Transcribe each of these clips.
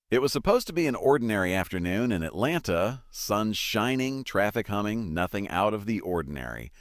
It was supposed to be an ordinary afternoon in Atlanta, sun shining, traffic humming, nothing out of the ordinary.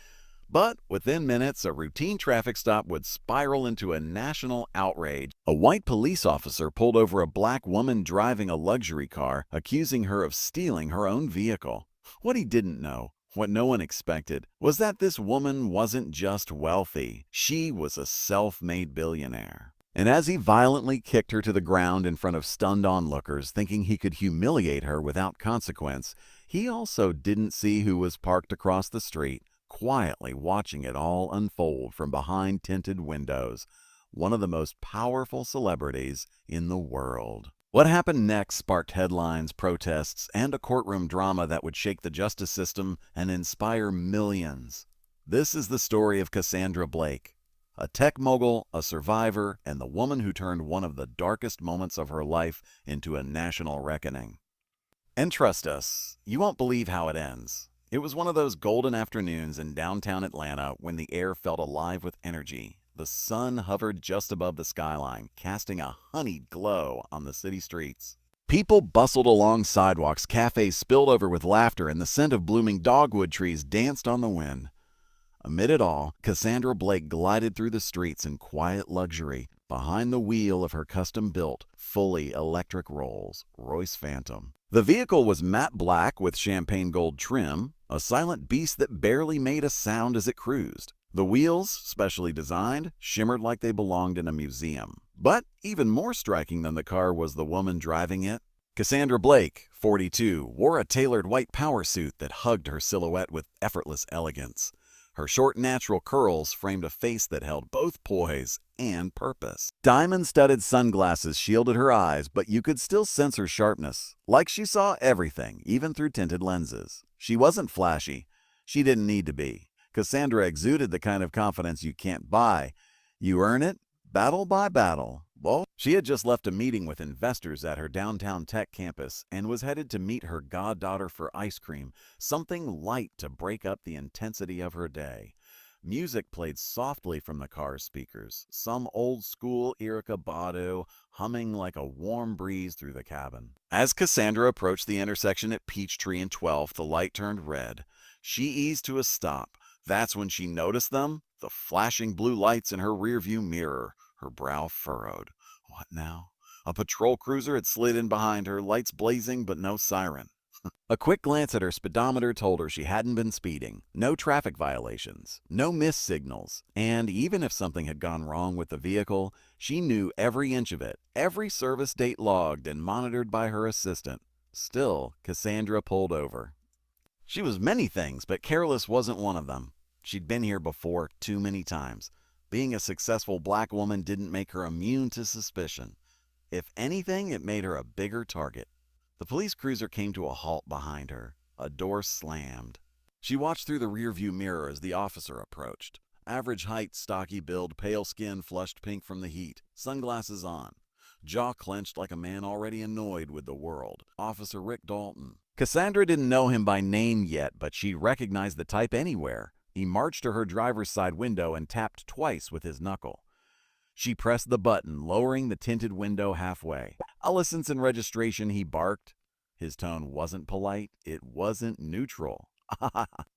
But within minutes, a routine traffic stop would spiral into a national outrage. A white police officer pulled over a black woman driving a luxury car, accusing her of stealing her own vehicle. What he didn't know, what no one expected, was that this woman wasn't just wealthy. She was a self-made billionaire. And as he violently kicked her to the ground in front of stunned onlookers, thinking he could humiliate her without consequence, he also didn't see who was parked across the street, quietly watching it all unfold from behind tinted windows. One of the most powerful celebrities in the world. What happened next sparked headlines, protests, and a courtroom drama that would shake the justice system and inspire millions. This is the story of Cassandra Blake, a tech mogul, a survivor, and the woman who turned one of the darkest moments of her life into a national reckoning. And trust us, you won't believe how it ends. It was one of those golden afternoons in downtown Atlanta when the air felt alive with energy. The sun hovered just above the skyline, casting a honeyed glow on the city streets. People bustled along sidewalks, cafes spilled over with laughter, and the scent of blooming dogwood trees danced on the wind. Amid it all, Cassandra Blake glided through the streets in quiet luxury, behind the wheel of her custom-built, fully electric Rolls-Royce Phantom. The vehicle was matte black with champagne gold trim, a silent beast that barely made a sound as it cruised. The wheels, specially designed, shimmered like they belonged in a museum. But even more striking than the car was the woman driving it. Cassandra Blake, 42, wore a tailored white power suit that hugged her silhouette with effortless elegance. Her short, natural curls framed a face that held both poise and purpose. Diamond-studded sunglasses shielded her eyes, but you could still sense her sharpness, like she saw everything, even through tinted lenses. She wasn't flashy. She didn't need to be. Cassandra exuded the kind of confidence you can't buy. You earn it, battle by battle. Well, she had just left a meeting with investors at her downtown tech campus and was headed to meet her goddaughter for ice cream, something light to break up the intensity of her day. Music played softly from the car's speakers, some old-school Erykah Badu humming like a warm breeze through the cabin. As Cassandra approached the intersection at Peachtree and 12th, the light turned red. She eased to a stop. That's when she noticed them, the flashing blue lights in her rearview mirror. Her brow furrowed. What now? A patrol cruiser had slid in behind her, lights blazing but no siren. A quick glance at her speedometer told her she hadn't been speeding. No traffic violations, no missed signals, and even if something had gone wrong with the vehicle, she knew every inch of it, every service date logged and monitored by her assistant. Still, Cassandra pulled over. She was many things, but careless wasn't one of them. She'd been here before too many times. Being a successful black woman didn't make her immune to suspicion. If anything, it made her a bigger target. The police cruiser came to a halt behind her. A door slammed. She watched through the rearview mirror as the officer approached. Average height, stocky build, pale skin flushed pink from the heat, sunglasses on. Jaw clenched like a man already annoyed with the world. Officer Rick Dalton. Cassandra didn't know him by name yet, but she recognized the type anywhere. He marched to her driver's side window and tapped twice with his knuckle. She pressed the button, lowering the tinted window halfway. "A license and registration," he barked. His tone wasn't polite. It wasn't neutral.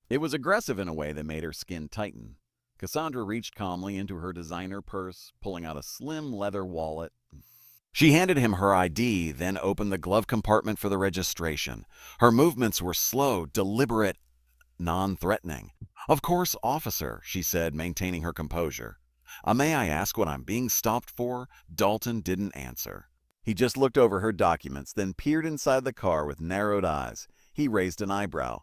It was aggressive in a way that made her skin tighten. Cassandra reached calmly into her designer purse, pulling out a slim leather wallet. She handed him her ID, then opened the glove compartment for the registration. Her movements were slow, deliberate, non-threatening. "Of course, officer," she said, maintaining her composure. May I ask what I'm being stopped for?" Dalton didn't answer. He just looked over her documents, then peered inside the car with narrowed eyes. He raised an eyebrow.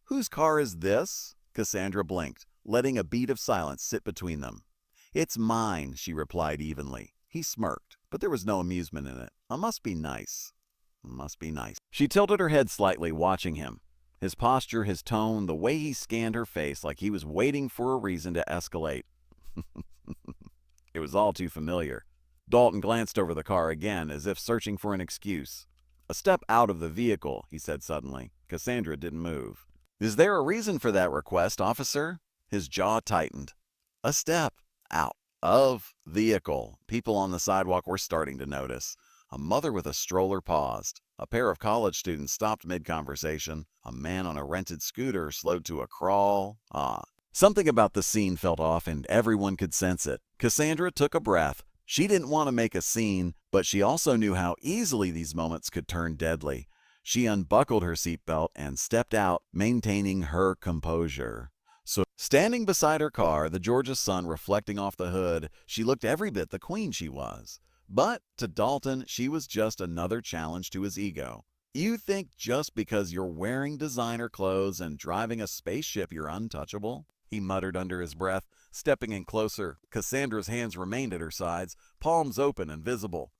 "Whose car is this?" Cassandra blinked, letting a beat of silence sit between them. "It's mine," she replied evenly. He smirked, but there was no amusement in it. Must be nice. Must be nice." She tilted her head slightly, watching him. His posture, his tone, the way he scanned her face like he was waiting for a reason to escalate. It was all too familiar. Dalton glanced over the car again, as if searching for an excuse. "A step out of the vehicle," he said suddenly. Cassandra didn't move. "Is there a reason for that request, officer?" His jaw tightened. A step out of vehicle. People on the sidewalk were starting to notice. A mother with a stroller paused. A pair of college students stopped mid-conversation. A man on a rented scooter slowed to a crawl. Something about the scene felt off and everyone could sense it. Cassandra took a breath. She didn't want to make a scene, but she also knew how easily these moments could turn deadly. She unbuckled her seatbelt and stepped out, maintaining her composure. So, standing beside her car, the Georgia sun reflecting off the hood, she looked every bit the queen she was. But to Dalton, she was just another challenge to his ego. You think just because you're wearing designer clothes and driving a spaceship you're untouchable? He muttered under his breath, stepping in closer. Cassandra's hands remained at her sides, palms open and visible.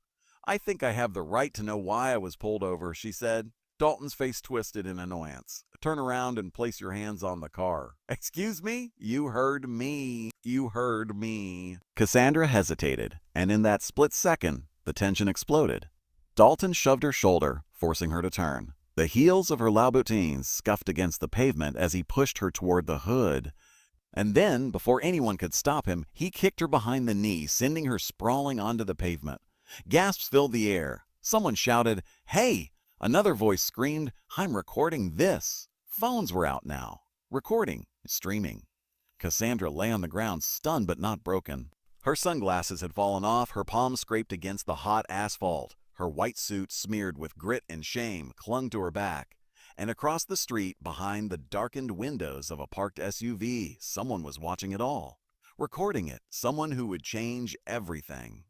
I think I have the right to know why I was pulled over, she said. Dalton's face twisted in annoyance. Turn around and place your hands on the car. Excuse me? You heard me. You heard me. Cassandra hesitated, and in that split second, the tension exploded. Dalton shoved her shoulder, forcing her to turn. The heels of her Louboutins scuffed against the pavement as he pushed her toward the hood. And then, before anyone could stop him, he kicked her behind the knee, sending her sprawling onto the pavement. Gasps filled the air. Someone shouted, "Hey!" Another voice screamed, "I'm recording this." Phones were out now. Recording, streaming. Cassandra lay on the ground, stunned but not broken. Her sunglasses had fallen off, her palms scraped against the hot asphalt. Her white suit, smeared with grit and shame, clung to her back. And across the street, behind the darkened windows of a parked SUV, someone was watching it all. Recording it, someone who would change everything.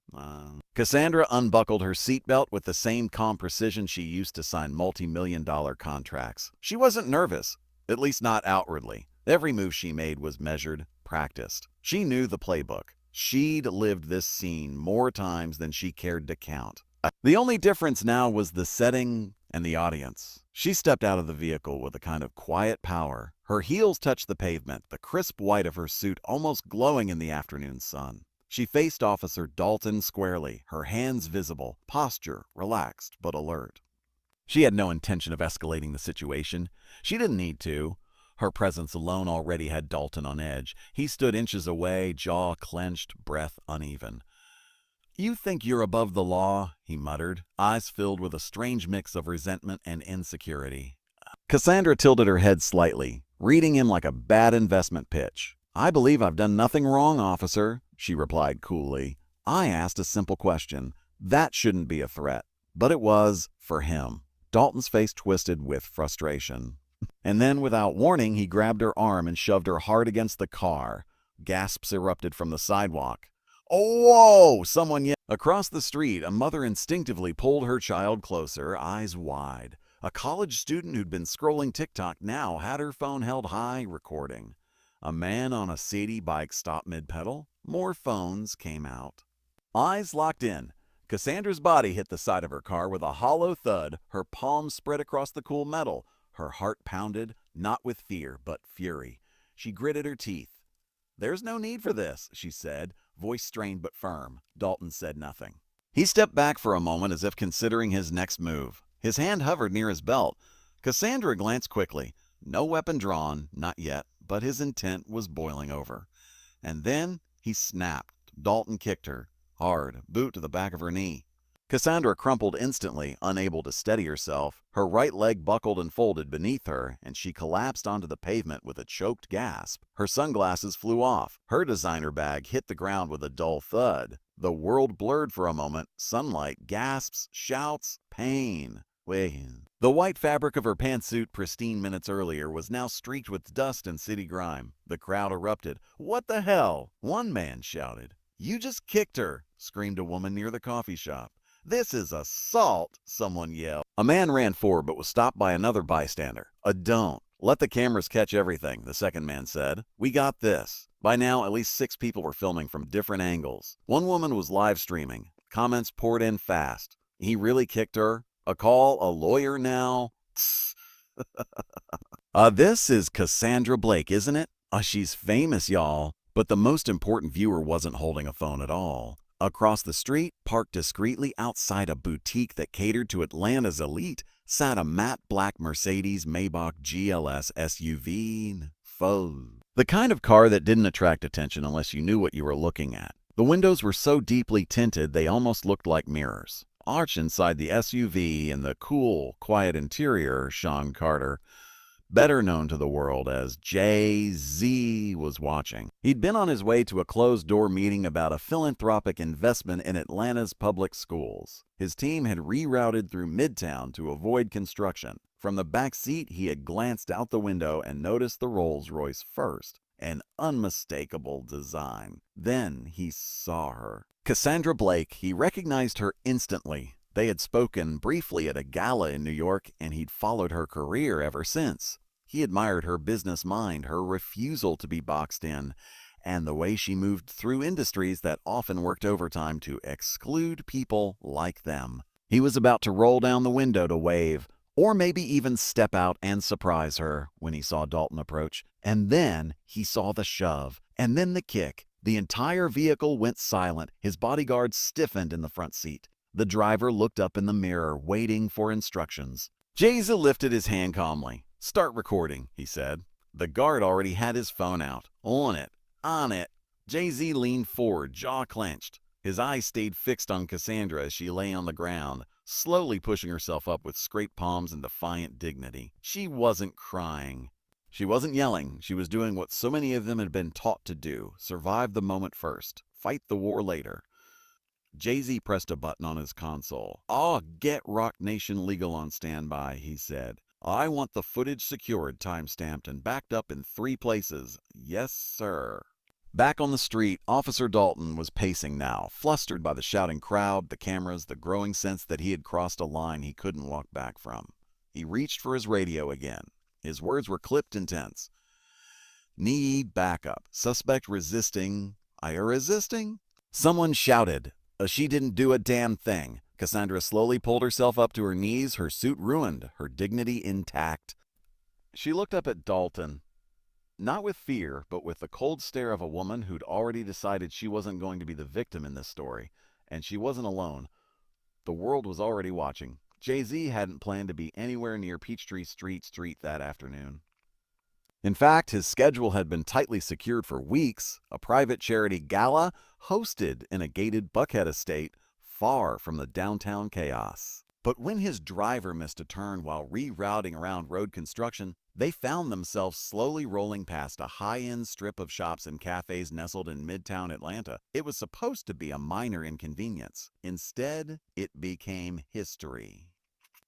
Cassandra unbuckled her seatbelt with the same calm precision she used to sign multi-million-dollar contracts. She wasn't nervous, at least not outwardly. Every move she made was measured, practiced. She knew the playbook. She'd lived this scene more times than she cared to count. The only difference now was the setting and the audience. She stepped out of the vehicle with a kind of quiet power. Her heels touched the pavement, the crisp white of her suit almost glowing in the afternoon sun. She faced Officer Dalton squarely, her hands visible, posture relaxed but alert. She had no intention of escalating the situation. She didn't need to. Her presence alone already had Dalton on edge. He stood inches away, jaw clenched, breath uneven. "You think you're above the law," he muttered, eyes filled with a strange mix of resentment and insecurity. Cassandra tilted her head slightly, reading him like a bad investment pitch. "I believe I've done nothing wrong, officer," she replied coolly. "I asked a simple question. That shouldn't be a threat." But it was, for him. Dalton's face twisted with frustration. And then, without warning, he grabbed her arm and shoved her hard against the car. Gasps erupted from the sidewalk. "Oh, whoa!" someone yelled. Across the street, a mother instinctively pulled her child closer, eyes wide. A college student who'd been scrolling TikTok now had her phone held high, recording. A man on a Sadie bike stopped mid-pedal. More phones came out. Eyes locked in. Cassandra's body hit the side of her car with a hollow thud, her palms spread across the cool metal. Her heart pounded, not with fear, but fury. She gritted her teeth. "There's no need for this," she said, voice strained but firm. Dalton said nothing. He stepped back for a moment as if considering his next move. His hand hovered near his belt. Cassandra glanced quickly. No weapon drawn, not yet, but his intent was boiling over. And then he snapped. Dalton kicked her, hard, boot to the back of her knee. Cassandra crumpled instantly, unable to steady herself. Her right leg buckled and folded beneath her, and she collapsed onto the pavement with a choked gasp. Her sunglasses flew off. Her designer bag hit the ground with a dull thud. The world blurred for a moment. Sunlight, gasps, shouts, pain. The white fabric of her pantsuit, pristine minutes earlier, was now streaked with dust and city grime. The crowd erupted. "What the hell?" one man shouted. "You just kicked her," screamed a woman near the coffee shop. "This is assault," someone yelled. A man ran forward but was stopped by another bystander. "Don't. Let the cameras catch everything," the second man said. "We got this." By now, at least 6 people were filming from different angles. One woman was live streaming. Comments poured in fast. "He really kicked her? A call? A lawyer now?" This is Cassandra Blake, isn't it? She's famous, y'all. But the most important viewer wasn't holding a phone at all. Across the street, parked discreetly outside a boutique that catered to Atlanta's elite, sat a matte black Mercedes Maybach GLS SUV. The kind of car that didn't attract attention unless you knew what you were looking at. The windows were so deeply tinted they almost looked like mirrors. Arch inside the SUV in the cool, quiet interior, Sean Carter, better known to the world as Jay-Z, was watching. He'd been on his way to a closed-door meeting about a philanthropic investment in Atlanta's public schools. His team had rerouted through Midtown to avoid construction. From the back seat, he had glanced out the window and noticed the Rolls-Royce first. An unmistakable design. Then he saw her. Cassandra Blake. He recognized her instantly. They had spoken briefly at a gala in New York, and he'd followed her career ever since. He admired her business mind, her refusal to be boxed in, and the way she moved through industries that often worked overtime to exclude people like them. He was about to roll down the window to wave, or maybe even step out and surprise her when he saw Dalton approach. And then he saw the shove, and then the kick. The entire vehicle went silent. His bodyguard stiffened in the front seat. The driver looked up in the mirror, waiting for instructions. Jay-Z lifted his hand calmly. "Start recording," he said. The guard already had his phone out. On it. Jay-Z leaned forward, jaw clenched. His eyes stayed fixed on Cassandra as she lay on the ground, slowly pushing herself up with scraped palms and defiant dignity. She wasn't crying. She wasn't yelling. She was doing what so many of them had been taught to do: survive the moment first, fight the war later. Jay-Z pressed a button on his console. Get Rock Nation Legal on standby," he said. "I want the footage secured, time-stamped, and backed up in 3 places. Yes, sir." Back on the street, Officer Dalton was pacing now, flustered by the shouting crowd, the cameras, the growing sense that he had crossed a line he couldn't walk back from. He reached for his radio again. His words were clipped and tense. "Need backup. Suspect resisting. Are you resisting?" Someone shouted. She didn't do a damn thing. Cassandra slowly pulled herself up to her knees, her suit ruined, her dignity intact. She looked up at Dalton, not with fear, but with the cold stare of a woman who'd already decided she wasn't going to be the victim in this story. And she wasn't alone. The world was already watching. Jay-Z hadn't planned to be anywhere near Peachtree Street that afternoon. In fact, his schedule had been tightly secured for weeks, a private charity gala hosted in a gated Buckhead estate far from the downtown chaos. But when his driver missed a turn while rerouting around road construction, they found themselves slowly rolling past a high-end strip of shops and cafes nestled in Midtown Atlanta. It was supposed to be a minor inconvenience. Instead, it became history.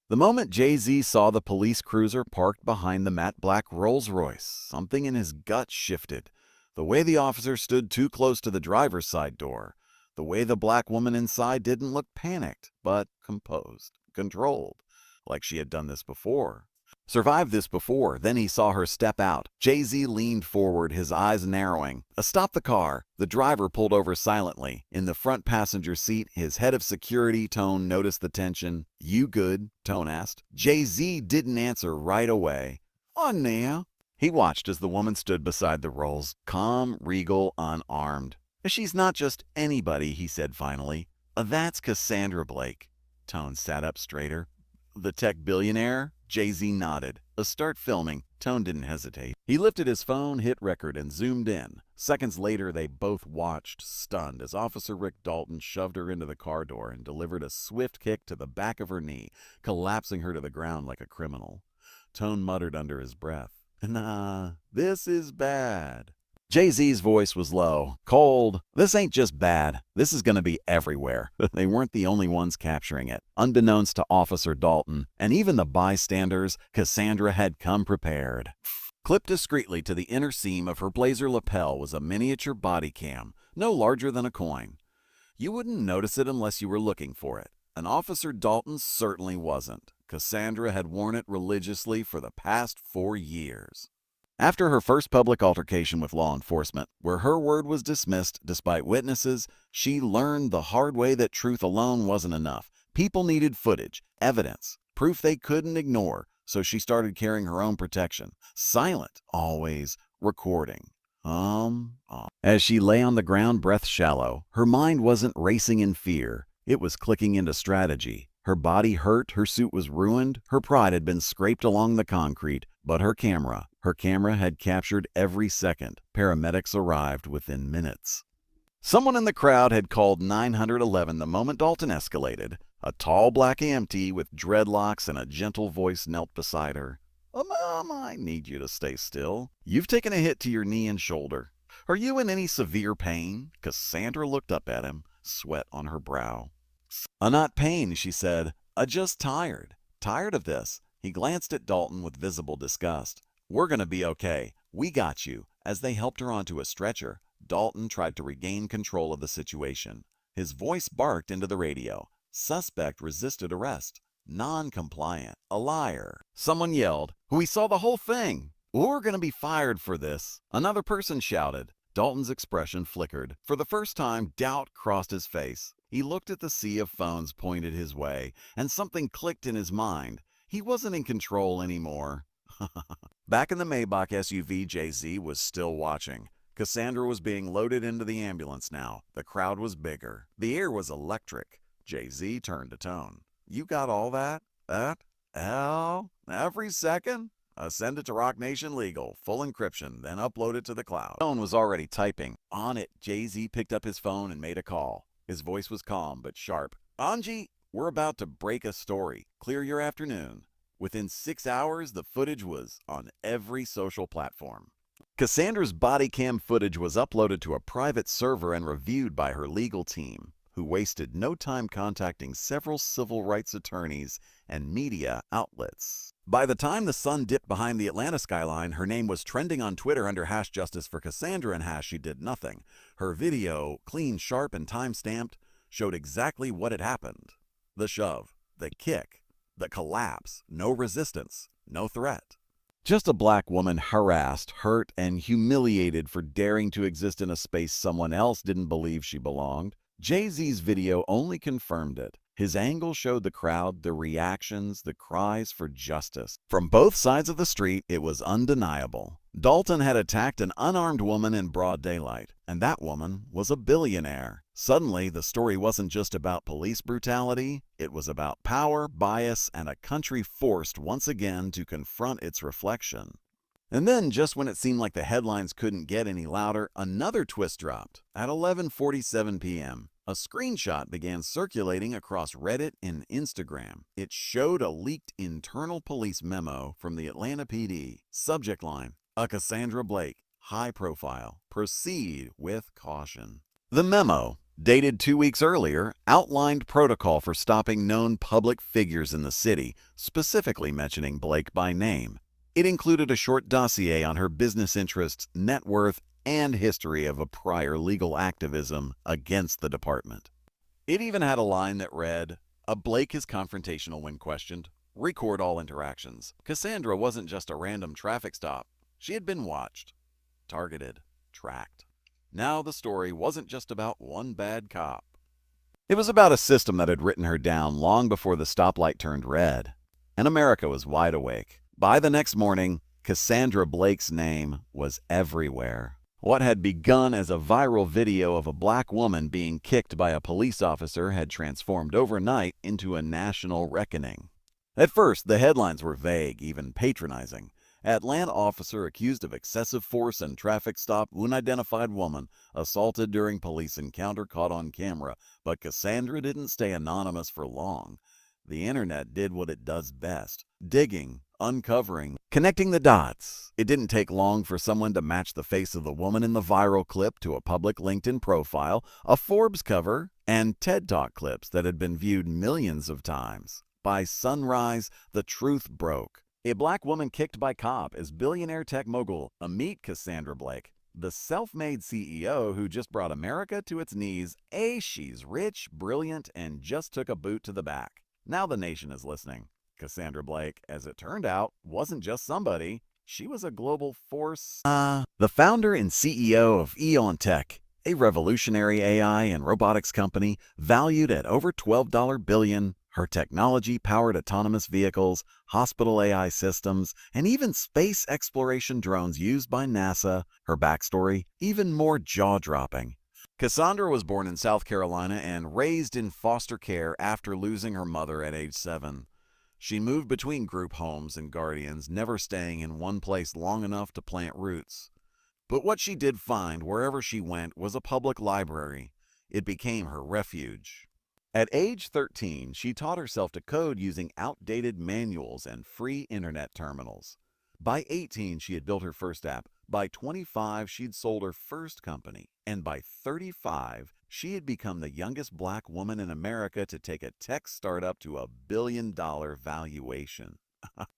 The moment Jay-Z saw the police cruiser parked behind the matte black Rolls-Royce, something in his gut shifted. The way the officer stood too close to the driver's side door. The way the black woman inside didn't look panicked, but composed, controlled, like she had done this before. Survived this before. Then he saw her step out. Jay-Z leaned forward, his eyes narrowing. Stop the car. The driver pulled over silently. In the front passenger seat, his head of security, Tone, noticed the tension. "You good?" Tone asked. Jay-Z didn't answer right away. "On now." He watched as the woman stood beside the Rolls, calm, regal, unarmed. "She's not just anybody," he said finally. "That's Cassandra Blake." Tone sat up straighter. "The tech billionaire?" Jay-Z nodded. "Start filming." Tone didn't hesitate. He lifted his phone, hit record, and zoomed in. Seconds later, they both watched, stunned, as Officer Rick Dalton shoved her into the car door and delivered a swift kick to the back of her knee, collapsing her to the ground like a criminal. Tone muttered under his breath, "Nah, this is bad." Jay-Z's voice was low, cold. "This ain't just bad. This is going to be everywhere." They weren't the only ones capturing it. Unbeknownst to Officer Dalton, and even the bystanders, Cassandra had come prepared. Clipped discreetly to the inner seam of her blazer lapel was a miniature body cam, no larger than a coin. You wouldn't notice it unless you were looking for it. And Officer Dalton certainly wasn't. Cassandra had worn it religiously for the past 4 years. After her first public altercation with law enforcement, where her word was dismissed despite witnesses, she learned the hard way that truth alone wasn't enough. People needed footage, evidence, proof they couldn't ignore, so she started carrying her own protection. Silent, always, recording. As she lay on the ground, breath shallow, her mind wasn't racing in fear. It was clicking into strategy. Her body hurt, her suit was ruined, her pride had been scraped along the concrete, but her camera had captured every second. Paramedics arrived within minutes. Someone in the crowd had called 911 the moment Dalton escalated. A tall black EMT with dreadlocks and a gentle voice knelt beside her. Mom, I need you to stay still. You've taken a hit to your knee and shoulder. Are you in any severe pain? Cassandra looked up at him, sweat on her brow. Not pain, she said. Just tired. Tired of this. He glanced at Dalton with visible disgust. We're gonna be okay. We got you. As they helped her onto a stretcher, Dalton tried to regain control of the situation. His voice barked into the radio. Suspect resisted arrest. Non-compliant. A liar. Someone yelled, "We saw the whole thing! We're gonna be fired for this!" Another person shouted. Dalton's expression flickered. For the first time, doubt crossed his face. He looked at the sea of phones pointed his way, and something clicked in his mind. He wasn't in control anymore. Back in the Maybach SUV, Jay-Z was still watching. Cassandra was being loaded into the ambulance now. The crowd was bigger. The air was electric. Jay-Z turned to Tone. You got all that? Every second? Send it to Rock Nation Legal, full encryption, then upload it to the cloud. Tone was already typing. On it, Jay-Z picked up his phone and made a call. His voice was calm but sharp. Anji, we're about to break a story. Clear your afternoon. Within 6 hours, the footage was on every social platform. Cassandra's body cam footage was uploaded to a private server and reviewed by her legal team, who wasted no time contacting several civil rights attorneys and media outlets. By the time the sun dipped behind the Atlanta skyline, her name was trending on Twitter under #JusticeForCassandra and #SheDidNothing. Her video, clean, sharp, and time-stamped, showed exactly what had happened. The shove, the kick, the collapse, no resistance, no threat. Just a black woman harassed, hurt, and humiliated for daring to exist in a space someone else didn't believe she belonged. Jay-Z's video only confirmed it. His angle showed the crowd, the reactions, the cries for justice. From both sides of the street, it was undeniable. Dalton had attacked an unarmed woman in broad daylight, and that woman was a billionaire. Suddenly, the story wasn't just about police brutality. It was about power, bias, and a country forced once again to confront its reflection. And then, just when it seemed like the headlines couldn't get any louder, another twist dropped. At 11:47 p.m., a screenshot began circulating across Reddit and Instagram. It showed a leaked internal police memo from the Atlanta PD. Subject line, "A Cassandra Blake, high profile. Proceed with caution." The memo, dated 2 weeks earlier, outlined protocol for stopping known public figures in the city, specifically mentioning Blake by name. It included a short dossier on her business interests, net worth, and history of a prior legal activism against the department. It even had a line that read, "A Blake is confrontational when questioned. Record all interactions." Cassandra wasn't just a random traffic stop. She had been watched, targeted, tracked. Now the story wasn't just about one bad cop. It was about a system that had written her down long before the stoplight turned red. And America was wide awake. By the next morning, Cassandra Blake's name was everywhere. What had begun as a viral video of a black woman being kicked by a police officer had transformed overnight into a national reckoning. At first, the headlines were vague, even patronizing. Atlanta officer accused of excessive force and traffic stop, unidentified woman assaulted during police encounter caught on camera. But Cassandra didn't stay anonymous for long. The internet did what it does best, digging, uncovering, connecting the dots. It didn't take long for someone to match the face of the woman in the viral clip to a public LinkedIn profile, a Forbes cover, and TED Talk clips that had been viewed millions of times. By sunrise, the truth broke. A black woman kicked by cop as billionaire tech mogul Amit Cassandra Blake, the self-made CEO who just brought America to its knees. She's rich, brilliant, and just took a boot to the back. Now the nation is listening. Cassandra Blake, as it turned out, wasn't just somebody. She was a global force. The founder and CEO of Eon Tech, a revolutionary AI and robotics company valued at over $12 billion. Her technology-powered autonomous vehicles, hospital AI systems, and even space exploration drones used by NASA. Her backstory, even more jaw-dropping. Cassandra was born in South Carolina and raised in foster care after losing her mother at age 7. She moved between group homes and guardians, never staying in one place long enough to plant roots. But what she did find wherever she went was a public library. It became her refuge. At age 13, she taught herself to code using outdated manuals and free internet terminals. By 18, she had built her first app. By 25, she'd sold her first company. And by 35, she had become the youngest black woman in America to take a tech startup to a billion-dollar valuation.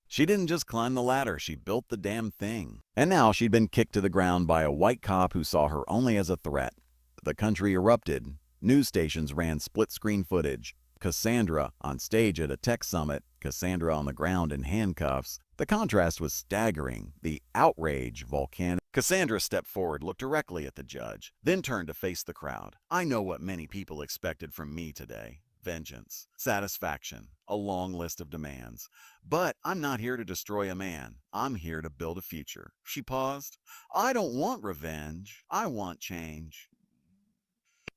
She didn't just climb the ladder, she built the damn thing. And now she'd been kicked to the ground by a white cop who saw her only as a threat. The country erupted. News stations ran split-screen footage. Cassandra on stage at a tech summit, Cassandra on the ground in handcuffs. The contrast was staggering, the outrage volcanic. Cassandra stepped forward, looked directly at the judge, then turned to face the crowd. I know what many people expected from me today. Vengeance, satisfaction, a long list of demands. But I'm not here to destroy a man. I'm here to build a future. She paused. I don't want revenge. I want change.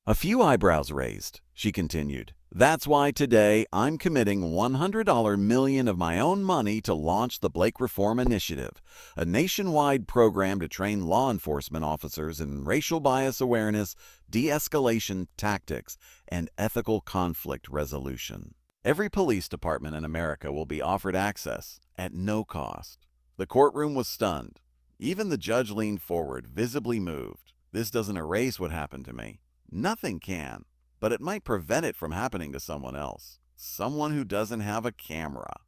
A few eyebrows raised. She continued. That's why today I'm committing $100 million of my own money to launch the Blake Reform Initiative, a nationwide program to train law enforcement officers in racial bias awareness, de-escalation tactics, and ethical conflict resolution. Every police department in America will be offered access at no cost. The courtroom was stunned. Even the judge leaned forward, visibly moved. This doesn't erase what happened to me. Nothing can. But it might prevent it from happening to someone else. Someone who doesn't have a camera.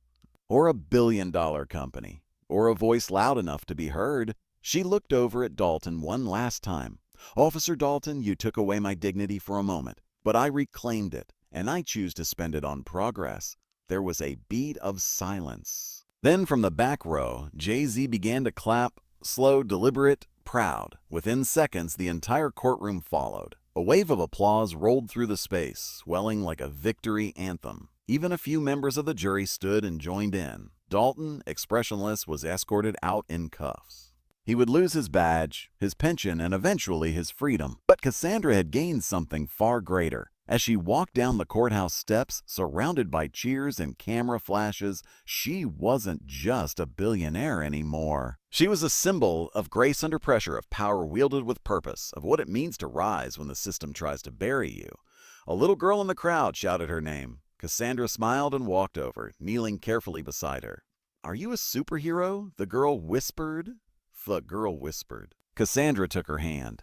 Or a billion-dollar company. Or a voice loud enough to be heard. She looked over at Dalton one last time. Officer Dalton, you took away my dignity for a moment, but I reclaimed it, and I choose to spend it on progress. There was a beat of silence. Then from the back row, Jay-Z began to clap, slow, deliberate, proud. Within seconds, the entire courtroom followed. A wave of applause rolled through the space, swelling like a victory anthem. Even a few members of the jury stood and joined in. Dalton, expressionless, was escorted out in cuffs. He would lose his badge, his pension, and eventually his freedom. But Cassandra had gained something far greater. As she walked down the courthouse steps, surrounded by cheers and camera flashes, she wasn't just a billionaire anymore. She was a symbol of grace under pressure, of power wielded with purpose, of what it means to rise when the system tries to bury you. A little girl in the crowd shouted her name. Cassandra smiled and walked over, kneeling carefully beside her. "Are you a superhero?" The girl whispered. Cassandra took her hand.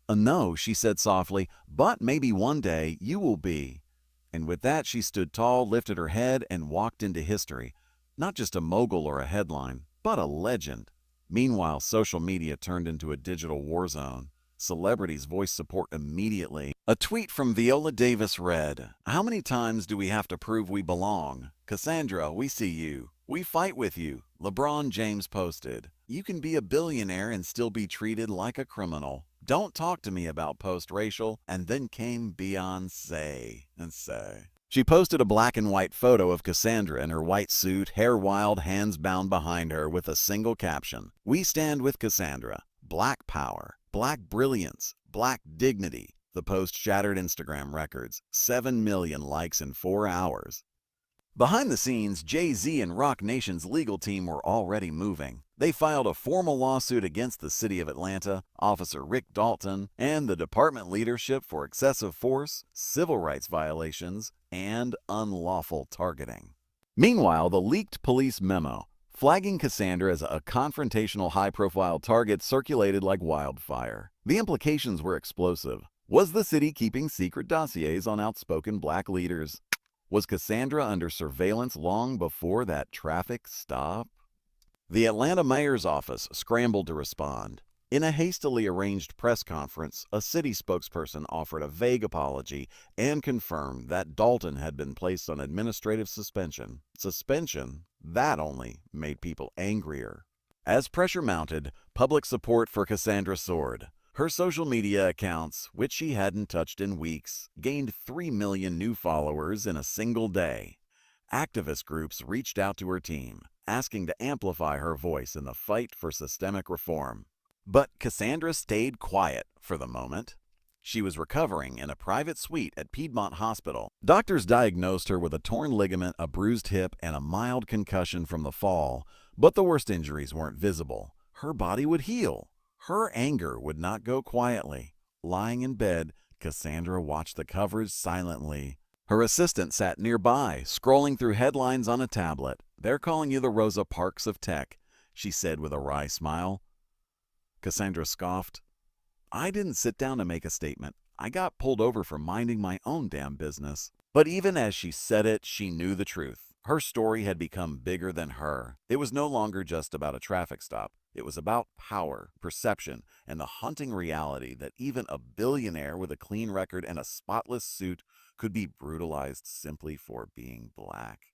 No, she said softly, but maybe one day you will be. And with that, she stood tall, lifted her head, and walked into history. Not just a mogul or a headline, but a legend. Meanwhile, social media turned into a digital war zone. Celebrities voiced support immediately. A tweet from Viola Davis read, "How many times do we have to prove we belong? Cassandra, we see you. We fight with you." LeBron James posted, "You can be a billionaire and still be treated like a criminal. Don't talk to me about post-racial." And then came Beyoncé. She posted a black and white photo of Cassandra in her white suit, hair wild, hands bound behind her, with a single caption, "We stand with Cassandra. Black power, black brilliance, black dignity." The post shattered Instagram records, 7 million likes in 4 hours. Behind the scenes, Jay-Z and Roc Nation's legal team were already moving. They filed a formal lawsuit against the city of Atlanta, Officer Rick Dalton, and the department leadership for excessive force, civil rights violations, and unlawful targeting. Meanwhile, the leaked police memo, flagging Cassandra as a confrontational high-profile target, circulated like wildfire. The implications were explosive. Was the city keeping secret dossiers on outspoken black leaders? Was Cassandra under surveillance long before that traffic stop? The Atlanta mayor's office scrambled to respond. In a hastily arranged press conference, a city spokesperson offered a vague apology and confirmed that Dalton had been placed on administrative suspension. Suspension? That only made people angrier. As pressure mounted, public support for Cassandra soared. Her social media accounts, which she hadn't touched in weeks, gained 3 million new followers in a single day. Activist groups reached out to her team, asking to amplify her voice in the fight for systemic reform. But Cassandra stayed quiet for the moment. She was recovering in a private suite at Piedmont Hospital. Doctors diagnosed her with a torn ligament, a bruised hip, and a mild concussion from the fall, but the worst injuries weren't visible. Her body would heal. Her anger would not go quietly. Lying in bed, Cassandra watched the coverage silently. Her assistant sat nearby, scrolling through headlines on a tablet. "They're calling you the Rosa Parks of tech," she said with a wry smile. Cassandra scoffed. "I didn't sit down to make a statement. I got pulled over for minding my own damn business." But even as she said it, she knew the truth. Her story had become bigger than her. It was no longer just about a traffic stop. It was about power, perception, and the haunting reality that even a billionaire with a clean record and a spotless suit could be brutalized simply for being black.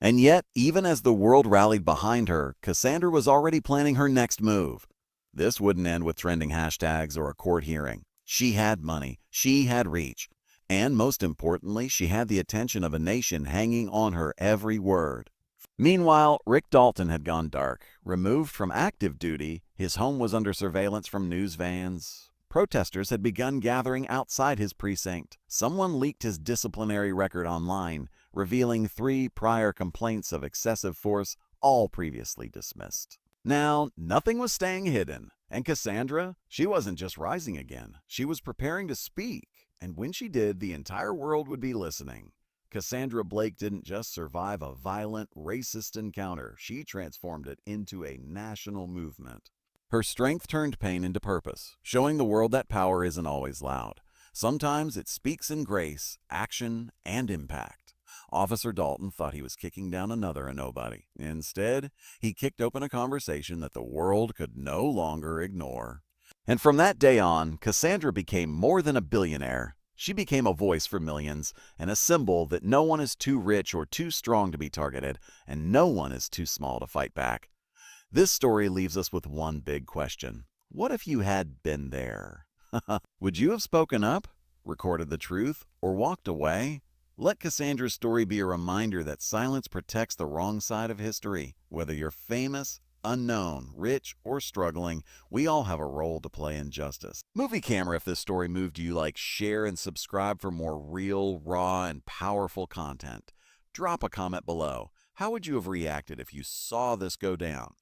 And yet, even as the world rallied behind her, Cassandra was already planning her next move. This wouldn't end with trending hashtags or a court hearing. She had money, she had reach, and most importantly, she had the attention of a nation hanging on her every word. Meanwhile, Rick Dalton had gone dark. Removed from active duty, his home was under surveillance from news vans. Protesters had begun gathering outside his precinct. Someone leaked his disciplinary record online, revealing 3 prior complaints of excessive force, all previously dismissed. Now, nothing was staying hidden. And Cassandra, she wasn't just rising again. She was preparing to speak. And when she did, the entire world would be listening. Cassandra Blake didn't just survive a violent, racist encounter. She transformed it into a national movement. Her strength turned pain into purpose, showing the world that power isn't always loud. Sometimes it speaks in grace, action, and impact. Officer Dalton thought he was kicking down another nobody. Instead, he kicked open a conversation that the world could no longer ignore. And from that day on, Cassandra became more than a billionaire. She became a voice for millions, and a symbol that no one is too rich or too strong to be targeted, and no one is too small to fight back. This story leaves us with one big question. What if you had been there? Would you have spoken up, recorded the truth, or walked away? Let Cassandra's story be a reminder that silence protects the wrong side of history. Whether you're famous, unknown, rich, or struggling, we all have a role to play in justice. Movie camera, if this story moved you, like, share, and subscribe for more real, raw, and powerful content. Drop a comment below. How would you have reacted if you saw this go down?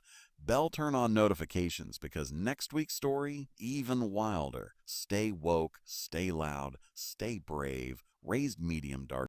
Bell turn on notifications because next week's story, even wilder. Stay woke, stay loud, stay brave. Raised medium dark.